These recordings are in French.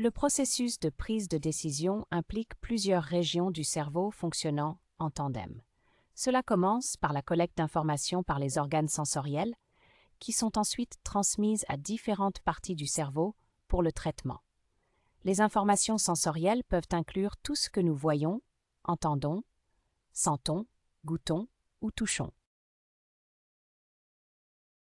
Le processus de prise de décision implique plusieurs régions du cerveau fonctionnant en tandem. Cela commence par la collecte d'informations par les organes sensoriels, qui sont ensuite transmises à différentes parties du cerveau pour le traitement. Les informations sensorielles peuvent inclure tout ce que nous voyons, entendons, sentons, goûtons ou touchons.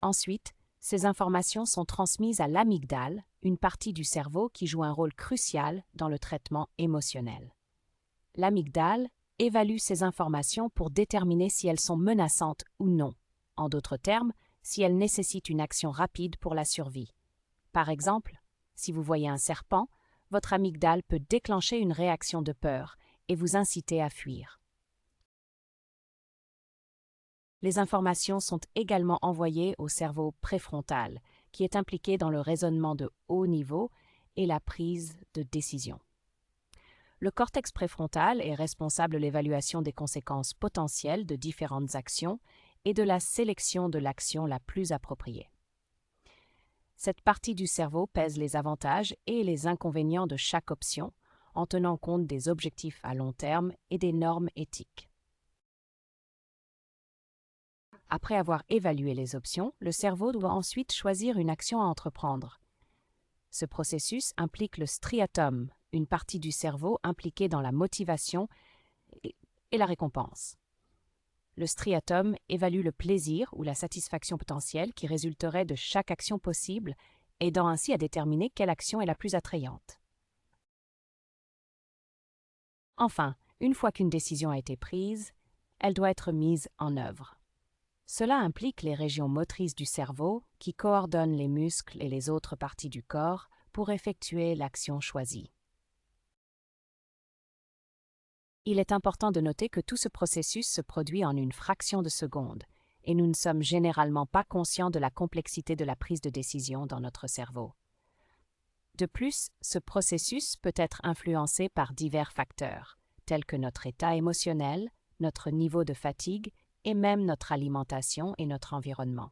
Ensuite, ces informations sont transmises à l'amygdale, une partie du cerveau qui joue un rôle crucial dans le traitement émotionnel. L'amygdale évalue ces informations pour déterminer si elles sont menaçantes ou non. En d'autres termes, si elles nécessitent une action rapide pour la survie. Par exemple, si vous voyez un serpent, votre amygdale peut déclencher une réaction de peur et vous inciter à fuir. Les informations sont également envoyées au cerveau préfrontal, qui est impliqué dans le raisonnement de haut niveau et la prise de décision. Le cortex préfrontal est responsable de l'évaluation des conséquences potentielles de différentes actions et de la sélection de l'action la plus appropriée. Cette partie du cerveau pèse les avantages et les inconvénients de chaque option, en tenant compte des objectifs à long terme et des normes éthiques. Après avoir évalué les options, le cerveau doit ensuite choisir une action à entreprendre. Ce processus implique le striatum, une partie du cerveau impliquée dans la motivation et la récompense. Le striatum évalue le plaisir ou la satisfaction potentielle qui résulterait de chaque action possible, aidant ainsi à déterminer quelle action est la plus attrayante. Enfin, une fois qu'une décision a été prise, elle doit être mise en œuvre. Cela implique les régions motrices du cerveau qui coordonnent les muscles et les autres parties du corps pour effectuer l'action choisie. Il est important de noter que tout ce processus se produit en une fraction de seconde, et nous ne sommes généralement pas conscients de la complexité de la prise de décision dans notre cerveau. De plus, ce processus peut être influencé par divers facteurs, tels que notre état émotionnel, notre niveau de fatigue et même notre alimentation et notre environnement.